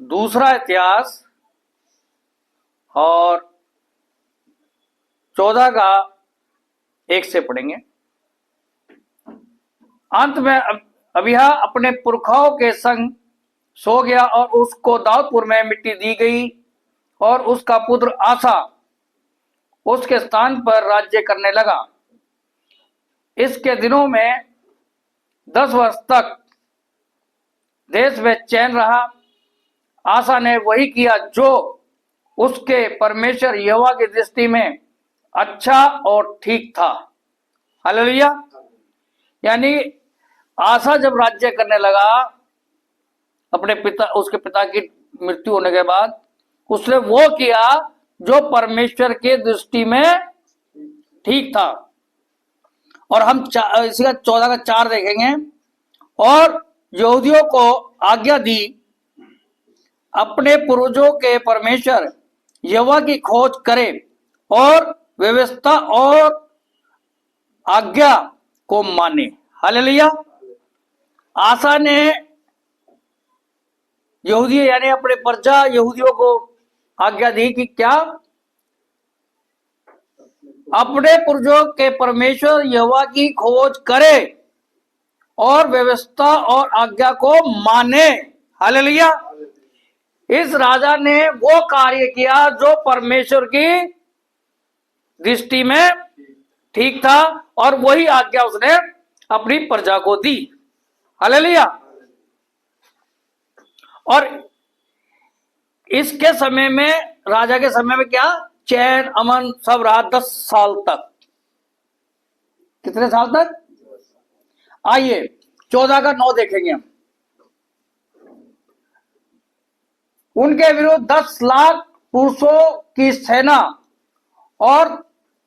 दूसरा इतिहास और 14 का 1 से पढ़ेंगे। अंत में अबिय्याह अपने पुरखाओं के संग सो गया और उसको दाऊदपुर में मिट्टी दी गई और उसका पुत्र आसा उसके स्थान पर राज्य करने लगा। इसके दिनों में 10 वर्ष तक देश में चैन रहा। आसा ने वही किया जो उसके परमेश्वर यहोवा की दृष्टि में अच्छा और ठीक था। हालेलुया। यानी आसा जब राज्य करने लगा उसके पिता की मृत्यु होने के बाद, उसने वो किया जो परमेश्वर के दृष्टि में ठीक था। और हम इसी का 14 का 4 देखेंगे। और यहूदियों को आज्ञा दी अपने पूर्वजों के परमेश्वर यहोवा की खोज करे और व्यवस्था और आज्ञा को माने। हालेलुया। आसा ने यहूदी यानी अपने प्रजा यहूदियों को आज्ञा दी कि क्या अपने पूर्वजों के परमेश्वर यहोवा की खोज करे और व्यवस्था और आज्ञा को माने। हालेलुया। इस राजा ने वो कार्य किया जो परमेश्वर की दृष्टि में ठीक था और वही आज्ञा उसने अपनी प्रजा को दी। हालेलुया। और इसके समय में, राजा के समय में क्या चैन अमन सब रहा 10 साल तक। कितने साल तक? आइए 14 का 9 देखेंगे हम। उनके विरुद्ध 10 लाख पुरुषों की सेना और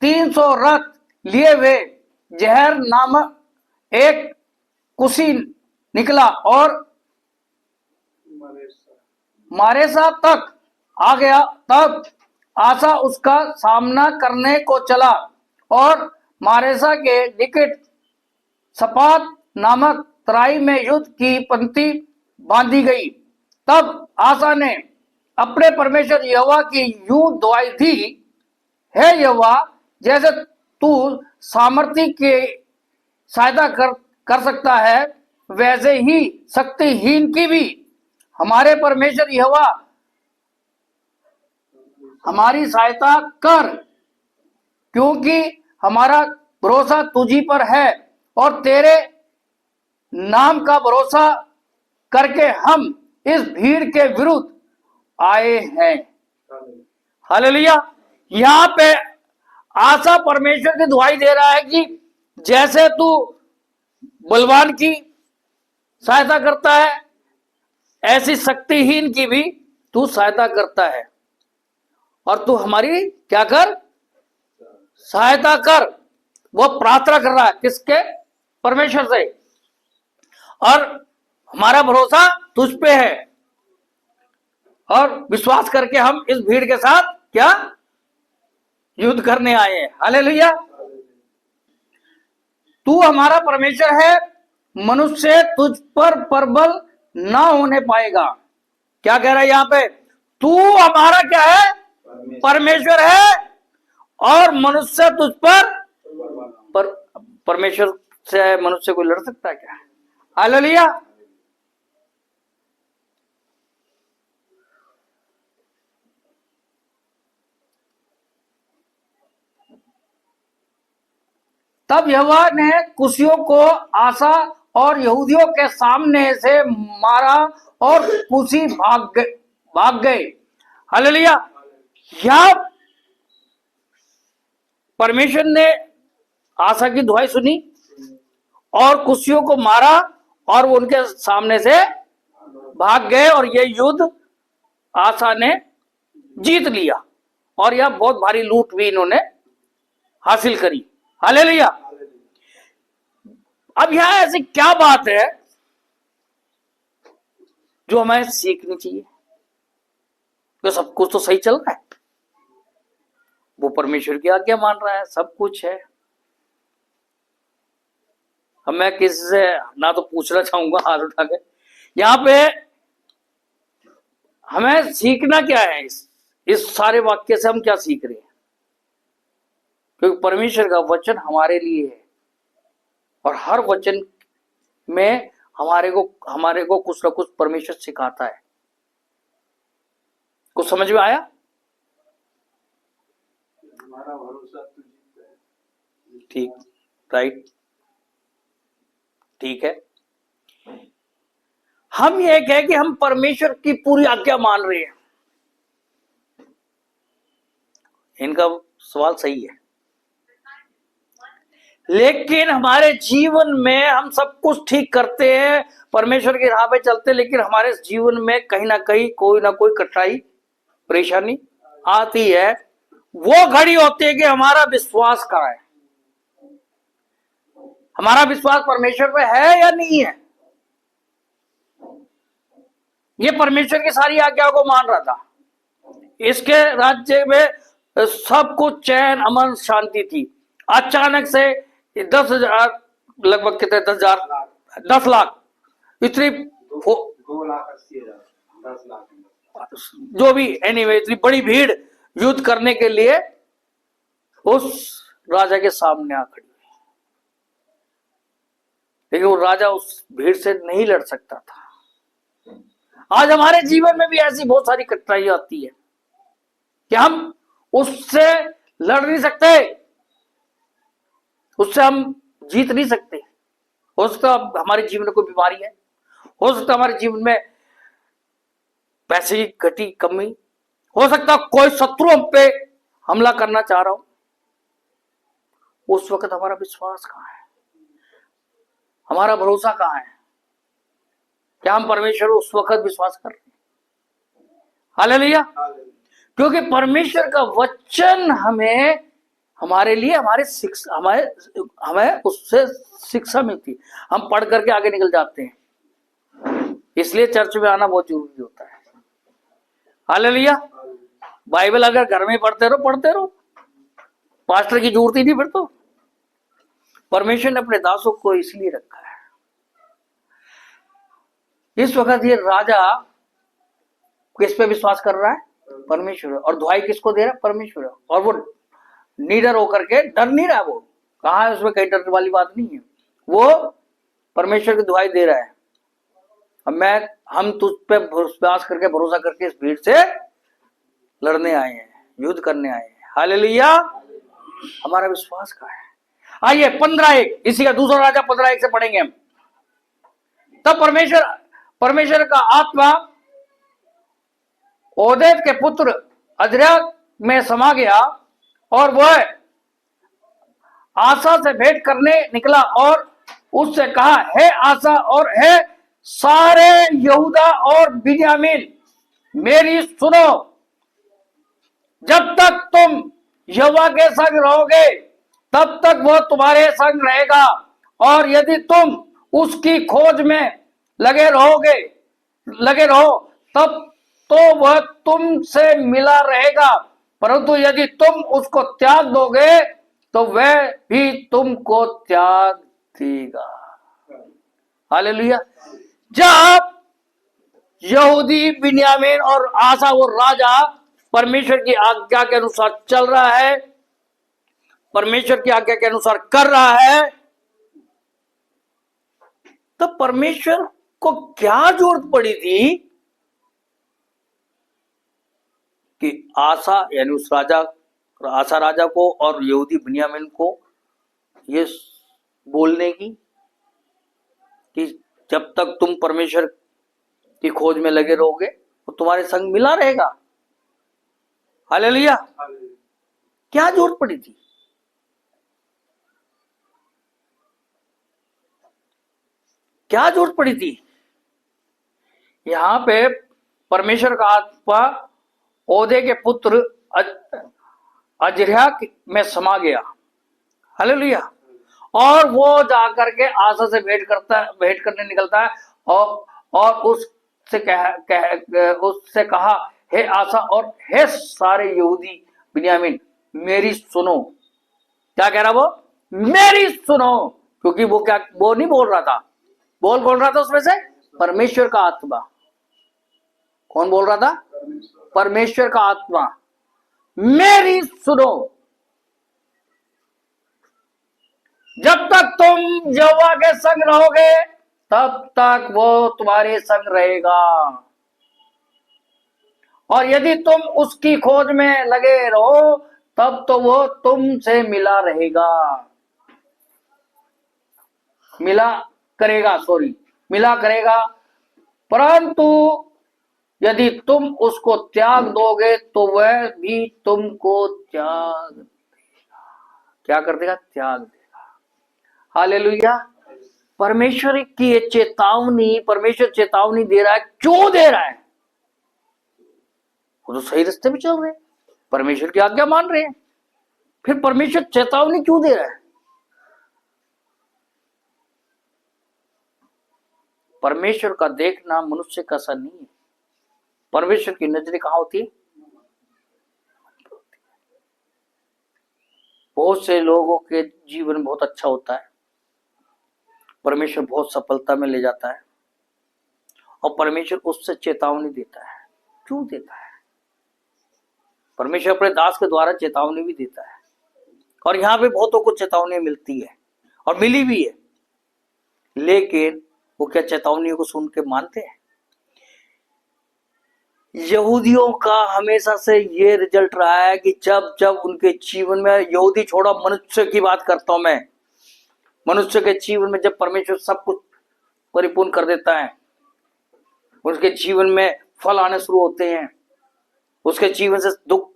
300 रथ लिए हुए जहर नामक एक कुशी निकला और मारेसा तक आ गया। तब आसा उसका सामना करने को चला और मारेसा के निकट सपात नामक तराई में युद्ध की पंक्ति बांधी गई। तब आसा ने अपने परमेश्वर यहोवा की यूं दुआई दी, हे यहोवा, जैसे तू सामर्थी के सहायता कर सकता है, वैसे ही शक्तिहीन की भी हमारे परमेश्वर यहोवा हमारी सहायता कर, क्योंकि हमारा भरोसा तुझी पर है और तेरे नाम का भरोसा करके हम इस भीड़ के विरुद्ध आए हैं। हालेलुया। यहां पे आसा परमेश्वर की दुआई दे रहा है कि जैसे तू बलवान की सहायता करता है, ऐसी शक्तिहीन की भी तू सहायता करता है और तू हमारी क्या कर, सहायता कर। वो प्रार्थना कर रहा है किसके? परमेश्वर से। और हमारा भरोसा तुझ पे है और विश्वास करके हम इस भीड़ के साथ क्या युद्ध करने आए हैं। हालेलुया। तू हमारा परमेश्वर है, मनुष्य तुझ पर प्रबल ना होने पाएगा। क्या कह रहा है यहां पे? तू हमारा क्या है? परमेश्वर है और मनुष्य तुझ पर परमेश्वर से मनुष्य कोई लड़ सकता है क्या? हालेलुया। तब यहोवा ने कुशियों को आसा और यहूदियों के सामने से मारा और कुशी भाग गए। हालेलुया। यह परमेश्वर ने आसा की दुआई सुनी और कुशियों को मारा और वो उनके सामने से भाग गए और ये युद्ध आसा ने जीत लिया और यह बहुत भारी लूट भी इन्होंने हासिल करी। हालेलुया। अब यहां ऐसी क्या बात है जो हमें सीखनी चाहिए? तो सब कुछ तो सही चल रहा है, वो परमेश्वर की आज्ञा मान रहा है, सब कुछ है। अब मैं किसी से ना तो पूछना चाहूंगा हाथ उठा के, यहां पे हमें सीखना क्या है? इस सारे वाक्य से हम क्या सीख रहे हैं? क्योंकि परमेश्वर का वचन हमारे लिए है और हर वचन में हमारे को कुछ ना कुछ परमेश्वर सिखाता है। कुछ समझ में आया? हमारा भरोसा तुझी पे। ठीक, राइट, ठीक है। हम ये कहें कि हम परमेश्वर की पूरी आज्ञा मान रहे हैं, इनका सवाल सही है, लेकिन हमारे जीवन में हम सब कुछ ठीक करते हैं, परमेश्वर की राह पे चलते हैं, लेकिन हमारे जीवन में कहीं ना कहीं कोई ना कोई कठिनाई परेशानी आती है। वो घड़ी होती है कि हमारा विश्वास कहाँ है, हमारा विश्वास परमेश्वर पे है या नहीं है। ये परमेश्वर की सारी आज्ञा को मान रहा था, इसके राज्य में सब कुछ चैन अमन शांति थी। अचानक से 10,000 लगभग कितने 10,000 10 लाख इतनी 2,80,000 10 लाख जो भी एनीवे इतनी बड़ी भीड़ युद्ध करने के लिए उस राजा के सामने आ खड़ी हुई, लेकिन वो राजा उस भीड़ से नहीं लड़ सकता था। आज हमारे जीवन में भी ऐसी बहुत सारी कठिनाई आती है कि हम उससे लड़ नहीं सकते, उससे हम जीत नहीं सकते। हो सकता हमारे जीवन में कोई बीमारी है, हो सकता हमारे जीवन में पैसे की घटी कमी, हो सकता कोई शत्रु हम पे हमला करना चाह रहा हो। उस वक्त हमारा विश्वास कहाँ है, हमारा भरोसा कहाँ है? क्या हम परमेश्वर उस वक्त विश्वास कर रहे हैं? हालेलुया। क्योंकि परमेश्वर का वचन हमें हमारे लिए हमें उससे शिक्षा मिलती है, हम पढ़ करके आगे निकल जाते हैं। इसलिए चर्च में आना बहुत जरूरी होता है। हालेलुया। बाइबल अगर घर में पढ़ते रहो, पास्टर की जरूरत ही नहीं। फिर तो परमेश्वर ने अपने दासों को इसलिए रखा है। इस वक्त ये राजा किस पे विश्वास कर रहा है? परमेश्वर। और दुहाई किसको दे रहा है? परमेश्वर। और वो निडर होकर के डर नहीं रहा, वो कहा है, उसमें कहीं डरने वाली बात नहीं है, वो परमेश्वर की दुहाई दे रहा है। अब हम तुझ पे विश्वास करके भरोसा करके इस भीड़ से लड़ने आए हैं, युद्ध करने आए हैं। हालेलुया। हमारा विश्वास कहाँ है? आइए 15:1 इसी का दूसरा राजा 15:1 से पढ़ेंगे हम। तब परमेश्वर का आत्मा ओदेद के पुत्र अजर्याह में समा गया और वह आसा से भेंट करने निकला और उससे कहा, हे आसा और हे सारे यहूदा और बिन्यामीन, मेरी सुनो। जब तक तुम यहोवा के संग रहोगे तब तक वह तुम्हारे संग रहेगा, और यदि तुम उसकी खोज में लगे रहो तब तो वह तुमसे मिला रहेगा, परंतु यदि तुम उसको त्याग दोगे तो वह भी तुमको त्याग देगा। हालेलुया। जब यहूदी बिन्यामीन और आसा वो राजा परमेश्वर की आज्ञा के अनुसार चल रहा है, परमेश्वर की आज्ञा के अनुसार कर रहा है, तो परमेश्वर को क्या जरूरत पड़ी थी कि आसा यानी उस आसा राजा को और यहूदी बिन्यामीन को ये बोलने की कि जब तक तुम परमेश्वर की खोज में लगे रहोगे तो तुम्हारे संग मिला रहेगा। हालेलुया। क्या जरूरत पड़ी थी? क्या जरूरत पड़ी थी? यहां पे परमेश्वर का आत्मा ओदे के पुत्र अजर्याह में समा गया। हालेलुया। और वो जाकर के आसा से भेंट करने निकलता है और उससे कहा, हे आसा और हे सारे यहूदी बिन्यामीन, मेरी सुनो। क्या कह रहा वो? मेरी सुनो। क्योंकि वो नहीं बोल रहा था। बोल रहा था उसमें से? परमेश्वर का आत्मा। कौन बोल रहा था? परमेश्वर का आत्मा, मेरी सुनो। जब तक तुम यहोवा के संग रहोगे तब तक वो तुम्हारे संग रहेगा, और यदि तुम उसकी खोज में लगे रहो तब तो वो तुमसे मिला रहेगा, मिला करेगा। परंतु यदि तुम उसको त्याग दोगे तो वह भी तुमको त्याग देगा। क्या कर देगा? त्याग देगा। हालेलुया। परमेश्वर की ये चेतावनी, परमेश्वर चेतावनी दे रहा है। क्यों दे रहा है? वो तो सही रास्ते पे चल रहे हैं, परमेश्वर की आज्ञा मान रहे हैं, फिर परमेश्वर चेतावनी क्यों दे रहा है? परमेश्वर का देखना मनुष्य का सा नहीं है। परमेश्वर की नजरें कहां होती है? बहुत से लोगों के जीवन बहुत अच्छा होता है, परमेश्वर बहुत सफलता में ले जाता है, और परमेश्वर उससे चेतावनी देता है। क्यों देता है? परमेश्वर अपने दास के द्वारा चेतावनी भी देता है, और यहां पे बहुतों को चेतावनी मिलती है और मिली भी है, लेकिन वो क्या चेतावनियों को सुन के मानते हैं? यहूदियों का हमेशा से ये रिजल्ट रहा है कि जब जब उनके जीवन में, यहूदी छोड़ा, मनुष्य की बात करता हूं मैं, मनुष्य के जीवन में जब परमेश्वर सब कुछ परिपूर्ण कर देता है, उसके जीवन में फल आने शुरू होते हैं, उसके जीवन से दुख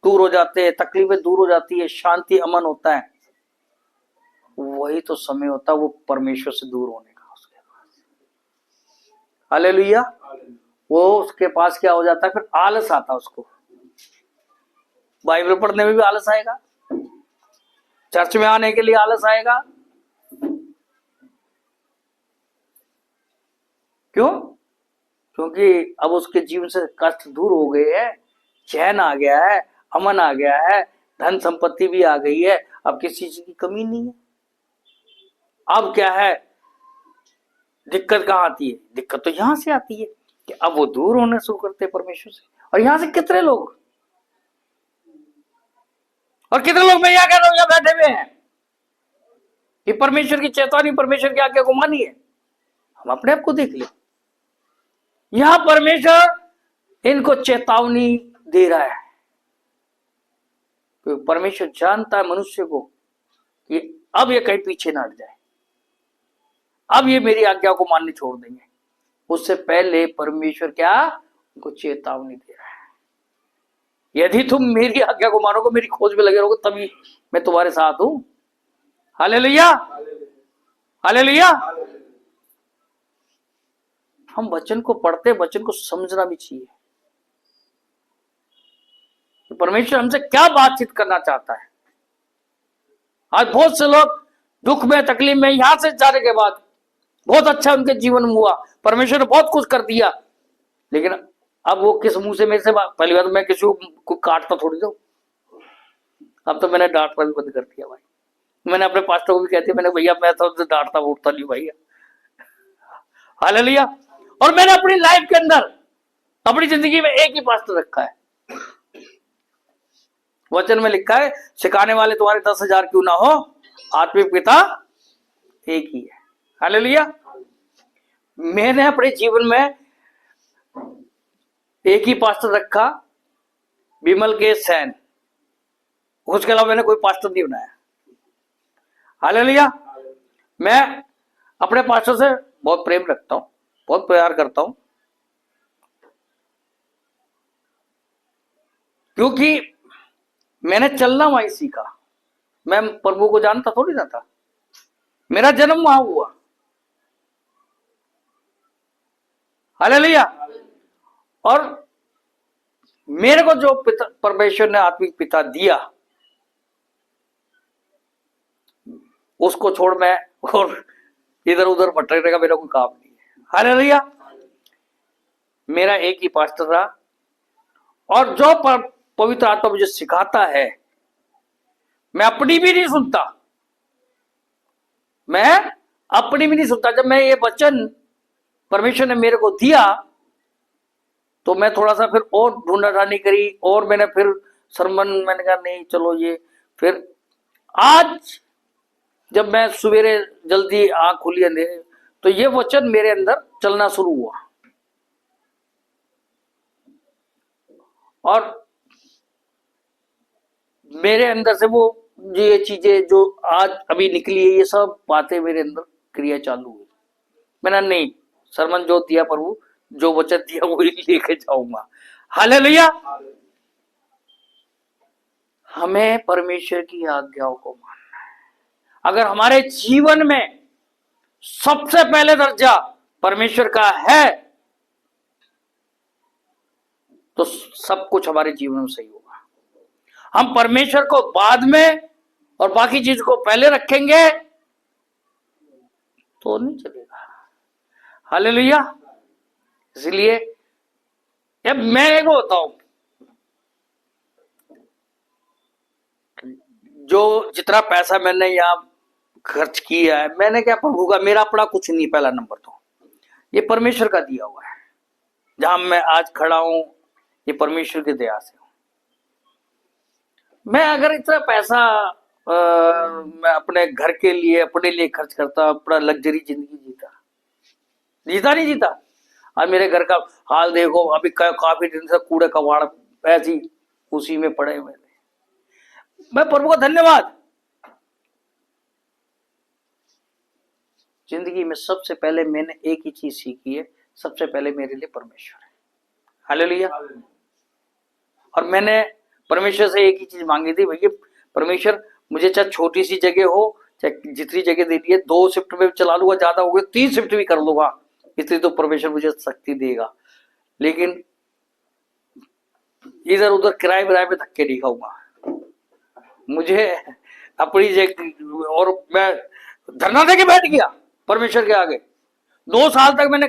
दूर हो जाते हैं, तकलीफें दूर हो जाती है, शांति अमन होता है, वही तो समय होता है वो परमेश्वर से दूर होने का उसके पास। हालेलुया। वो उसके पास क्या हो जाता है? फिर आलस आता है उसको। बाइबल पढ़ने में भी आलस आएगा, चर्च में आने के लिए आलस आएगा। क्यों? क्योंकि अब उसके जीवन से कष्ट दूर हो गए हैं, चैन आ गया है, अमन आ गया है, धन संपत्ति भी आ गई है, अब किसी चीज की कमी नहीं है। अब क्या है? दिक्कत कहां आती है? दिक्कत तो यहां से आती है कि अब वो दूर होने शुरू करते हैं परमेश्वर से। और यहां से कितने लोग, और कितने लोग मैं यहां कह रहा हूं यहां बैठे हुए हैं, ये परमेश्वर की चेतावनी, परमेश्वर की आज्ञा को मानी है। हम अपने आप को देख ले, यहां परमेश्वर इनको चेतावनी दे रहा है, तो परमेश्वर जानता है मनुष्य को कि अब ये कहीं पीछे ना हट जाए, अब ये मेरी आज्ञा को मानने छोड़ देंगे। उससे पहले परमेश्वर क्या उनको चेतावनी दे रहा है, यदि तुम मेरी आज्ञा को मानोगे, मेरी खोज में लगे रहोगे, तभी मैं तुम्हारे साथ हूं। Hallelujah, hallelujah. हम वचन को पढ़ते, वचन को समझना भी चाहिए कि परमेश्वर हमसे क्या बातचीत करना चाहता है। आज बहुत से लोग दुख में, तकलीफ में, यहां से जाने के बाद बहुत अच्छा उनके जीवन में हुआ, परमेश्वर ने बहुत कुछ कर दिया, लेकिन अब वो किस मुंह से मेरे से पहली बात, मैं किसी को काटता थोड़ी दो, अब तो मैंने डांटना भी बंद कर दिया भाई। मैंने अपने पास्टर को भी कहती, मैंने भैया मैं तो डांटता उठता नहीं भैया। हालेलुया। और मैंने अपनी लाइफ के अंदर, अपनी जिंदगी में एक ही पास्टर रखा है। वचन में लिखा है, सिखाने वाले तुम्हारे 10,000 क्यों ना हो, आत्मिक पिता एक ही है। हालेलुया। मैंने अपने जीवन में एक ही पास्टर रखा, विमल के सैन, उसके अलावा मैंने कोई पास्टर नहीं बनाया। हालेलुया। मैं अपने पास्टर से बहुत प्रेम रखता हूं, बहुत प्यार करता हूं, क्योंकि मैंने चलना वहीं सीखा। मैं प्रभु को जानता थोड़ी ना था, मेरा जन्म वहां हुआ। हालेलुया। और मेरे को जो पिता, परमेश्वर ने आत्मिक पिता दिया, उसको छोड़ मैं और इधर उधर भटकने का मेरा कोई काम नहीं है। हालेलुया। मेरा एक ही पास्टर रहा, और जो पवित्र आत्मा मुझे सिखाता है, मैं अपनी भी नहीं सुनता, मैं अपनी भी नहीं सुनता। जब मैं ये वचन परमेश्वर ने मेरे को दिया, तो मैं थोड़ा सा फिर और ढूंढा ढांडी करी, और मैंने फिर सरमन, मैंने कहा नहीं चलो ये, फिर आज जब मैं सवेरे जल्दी आंख खुली अंधेरे, तो ये वचन मेरे अंदर चलना शुरू हुआ। और मेरे अंदर से वो ये चीजें जो आज अभी निकली है, ये सब बातें मेरे अंदर क्रिया चालू हुई। मैंने नहीं, सरमन जो दिया प्रभु, जो वचन दिया वो लेके जाऊंगा। हालेलुया। हमें परमेश्वर की आज्ञाओं को मानना है। अगर हमारे जीवन में सबसे पहले दर्जा परमेश्वर का है, तो सब कुछ हमारे जीवन में सही होगा। हम परमेश्वर को बाद में और बाकी चीज को पहले रखेंगे तो नहीं चलेगा। हालेलुया। इसलिए अब मैं एक बताऊं, जो जितना पैसा मैंने यहाँ खर्च किया है, मैंने क्या प्रभु का, मेरा अपना कुछ नहीं, पहला नंबर तो ये परमेश्वर का दिया हुआ है। जहां मैं आज खड़ा हूं ये परमेश्वर की दया से हूं। मैं अगर इतना पैसा मैं अपने घर के लिए, अपने लिए खर्च करता, अपना लग्जरी जिंदगी जीता नहीं जीता। आज मेरे घर का हाल देखो, अभी काफी दिन से कूड़े कबाड़ ऐसी उसी में पड़े हुए थे। मैं प्रभु का धन्यवाद। जिंदगी में सबसे पहले मैंने एक ही चीज सीखी है, सबसे पहले मेरे लिए परमेश्वर है। हालेलुया। और मैंने परमेश्वर से एक ही चीज मांगी थी, भैया परमेश्वर मुझे चाहे छोटी सी जगह हो, चाहे जितनी जगह दे दी है, 2 शिफ्ट में चला लूंगा, ज्यादा हो गया 3 शिफ्ट भी कर लूंगा, इसलिए तो परमेश्वर मुझे शक्ति देगा। लेकिन इधर उधर किराए विराए पे धक्के नहीं खाऊंगा। मुझे अपनी जगह, और मैं धरना देके बैठ गया परमेश्वर के आगे। 2 साल तक मैंने,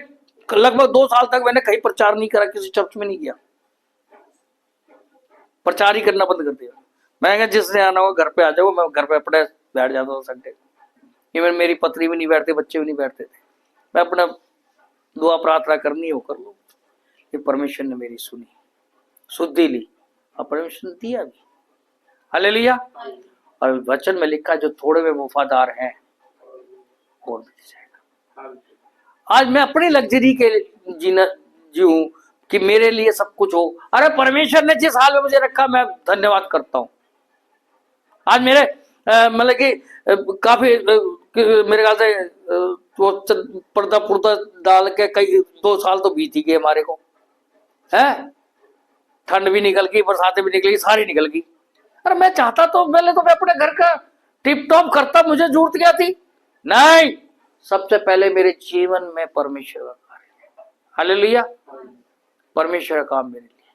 लगभग 2 साल तक मैंने कहीं प्रचार नहीं करा, किसी चर्च में नहीं किया, प्रचार ही करना बंद कर दिया। मैं कहा जिसने आना हो घर पे आ जाओ, मैं घर पे अपने बैठ जाता था संडे। इवन मेरी पत्नी भी नहीं बैठते, बच्चे भी नहीं बैठते थे, मैं अपना दुआ प्रार्थना करनी हो कर लो। ये परमेश्वर ने मेरी सुनी, शुद्धि ली, और परमेश्वर ने दिया भी। हालेलुया। और वचन में लिखा जो थोड़े में वफादार हैं और मिल जाएगा। आज मैं अपनी लग्जरी के जीना जीऊं कि मेरे लिए सब कुछ हो। अरे परमेश्वर ने जिस हाल में मुझे रखा, मैं धन्यवाद करता हूं। आज मेरे मतलब कि काफी मेरे ख्याल से वो पर्दा पुर्दा डाल के कई 2 साल तो बीत ही गए हमारे को, है। ठंड भी निकल गई, बरसातें भी निकल गई, सारी निकल गई। अरे मैं चाहता तो पहले तो मैं अपने घर का टिप टॉप करता, मुझे जरूरत क्या थी? नहीं, सबसे पहले मेरे जीवन में परमेश्वर का कार्य है। हालेलुया। परमेश्वर का काम मेरे लिए,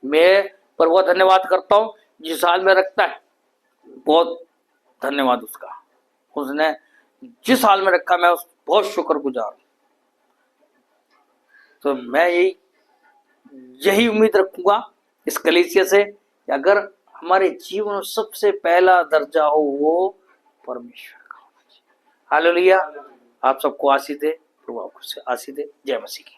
मैं प्रभु का धन्यवाद करता हूं। जिस हाल में रखता है बहुत धन्यवाद उसका, उसने जिस हाल में रखा मैं बहुत शुक्रगुजार हूं। तो मैं यही उम्मीद रखूंगा इस कलीसिया से कि अगर हमारे जीवन में सबसे पहला दर्जा हो वो परमेश्वर का होना चाहिए। हालेलुया। आप सबको आशीष दे, प्रभु आपको आशीष दे। जय मसीह की।